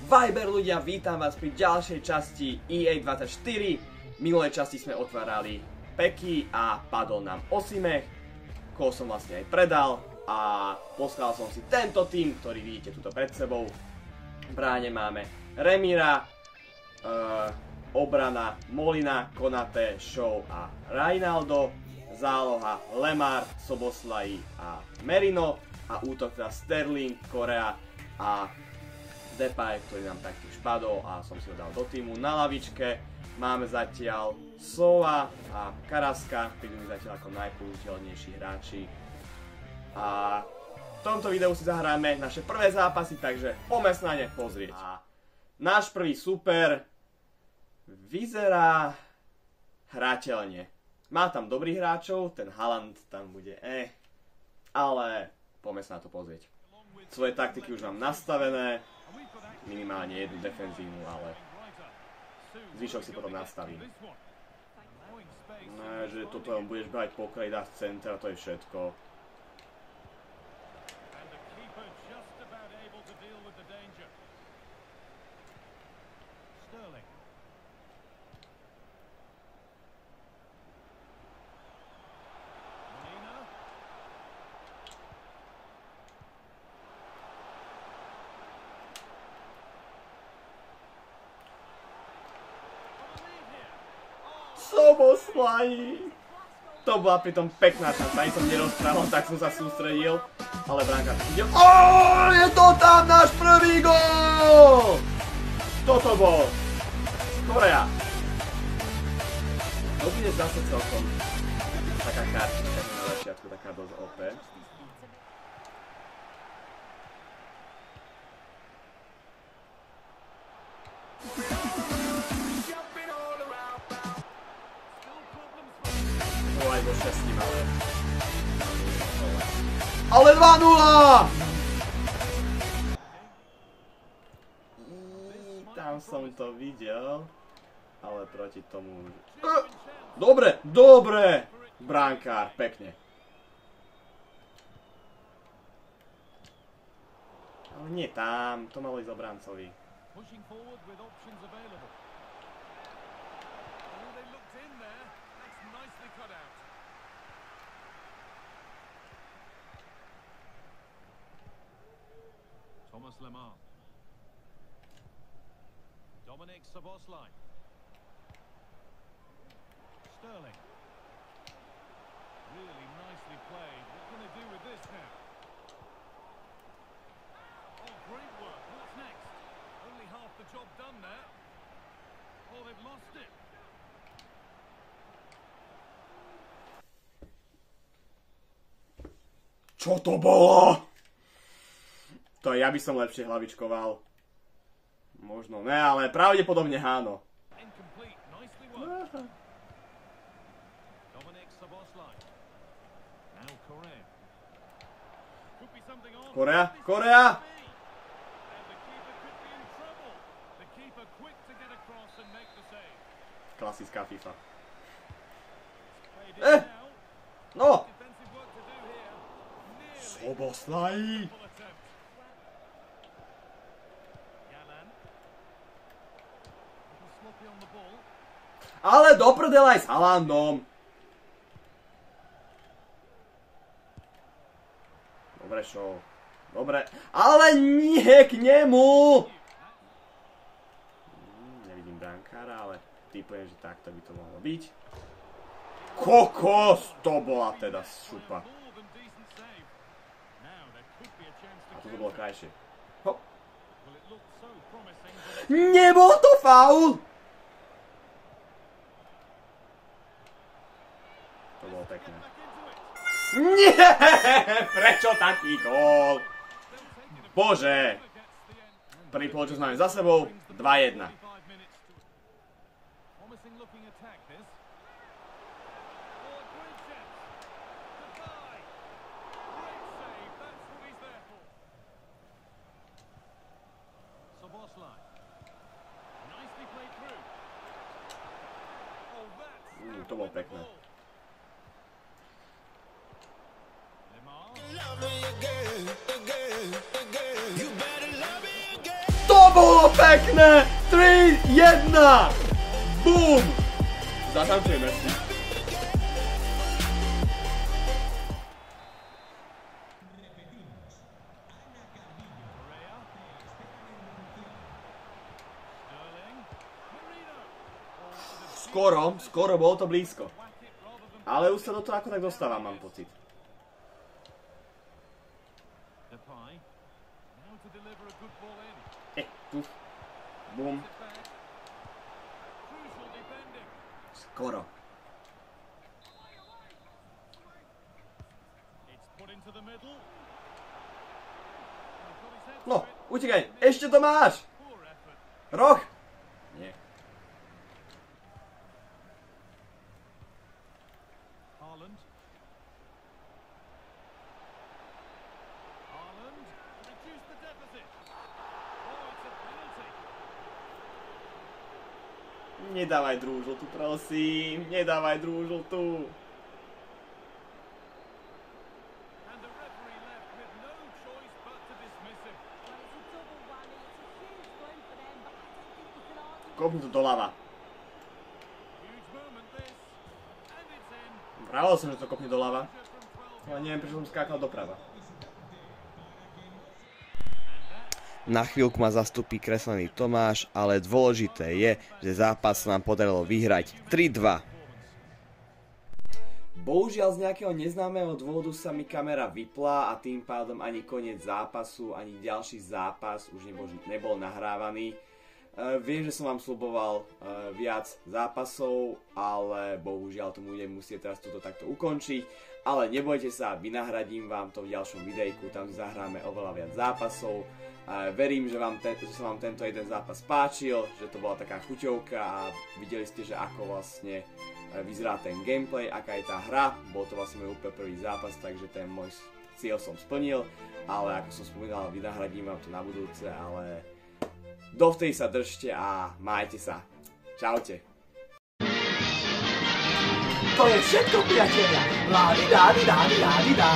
Viber ľudia, vítam vás pri ďalšej časti EA24. V minulej časti sme otvárali peky a padol nám Osimhen, koho som vlastne aj predal a poslal som si tento tým, ktorý vidíte tuto pred sebou. V bráne máme Remira, obrana Molina, Konate, Shaw a Reinaldo, záloha Lemar, Szoboszlai a Merino a útok teda Sterling, Correa a Depay, ktorý nám taktiež padol a som si ho dal do týmu. Na lavičke máme zatiaľ Sova a Karaska, ktorí mi zatiaľ ako najpoužiteľnejší hráči. A v tomto videu si zahráme naše prvé zápasy, takže poďme sa na ne pozrieť. A náš prvý super vyzerá hrateľne. Má tam dobrých hráčov, ten Haaland tam bude ale poďme sa na to pozrieť. Svoje taktiky už mám nastavené, minimálne jednu defenzívnu, ale zvyšok si potom nastavím. Že toto budeš brať po kraji, dáš center a to je všetko. Szoboszlai! To bola pritom pekná šanca, ani som nerozprával, tak som sa sústredil, ale bránka ide. Je to tam náš prvý gól! Toto bol Correa. To bude zase celkom taká kartička na začiatku, taká dosť OP. Aj do 6, ale 2-0! Tam som to videl, ale proti tomu... Dobre, dobre! Bránkár, pekne. Ale nie tam, to malo ísť obráncovi. Thomas Lemar. Dominik Szoboszlai. Sterling. Really nicely played. What can they do with this now? Oh, great work. What's next? Only half the job done there. Oh, they've lost it. Čo to bolo? To ja by som lepšie hlavičkoval. Možno ne, ale pravdepodobne áno. Correa, Correa! Klasická FIFA. No! Szoboszlai! Ale do prdela aj s Haalandom. Dobre, Shaw. Dobre. Ale nie k nemu! Nevidím brankára, ale typujem, že takto by to mohlo byť. Kokos! To bola teda šupa. A toto bolo krajšie. Hop. Nebol to faul! To bolo pekné. Nie! Prečo taký gól? Bože! Prvý poločas máme za sebou. 2-1. To bolo pekné. To bolo Pekné! 3-1! Bum! Zatancujeme si. Skoro, bolo to blízko. Ale už sa do toho ako tak dostávam, mám pocit. Tu. Bum. Skoro. No, utekaj, ešte to máš! Roh! Nie. Nedávaj druhú žltú, prosím. Nedávaj druhú žltú. Kopni to doľava. Vravel som, že to kopni doľava. Ale neviem, prečo som skákal doprava. Na chvíľku ma zastupí kreslený Tomáš, ale dôležité je, že zápas sa nám podarilo vyhrať 3-2. Bohužiaľ z nejakého neznámeho dôvodu sa mi kamera vypla a tým pádom ani koniec zápasu, ani ďalší zápas už nebol nahrávaný. Viem, že som vám sľuboval viac zápasov, ale bohužiaľ to budem musieť teraz toto takto ukončiť. Ale nebojte sa, vynahradím vám to v ďalšom videjku, tam zahráme oveľa viac zápasov. Verím, že sa vám tento jeden zápas páčil, že to bola taká chuťovka a videli ste, že ako vlastne vyzerá ten gameplay, aká je tá hra. Bol to vlastne môj úplne prvý zápas, takže ten môj cieľ som splnil, ale ako som spomínal, vynahradím vám to na budúce, ale dovtedy sa držte a majte sa. Čaute. To je všetko, priatelia. La di da di da di da di da.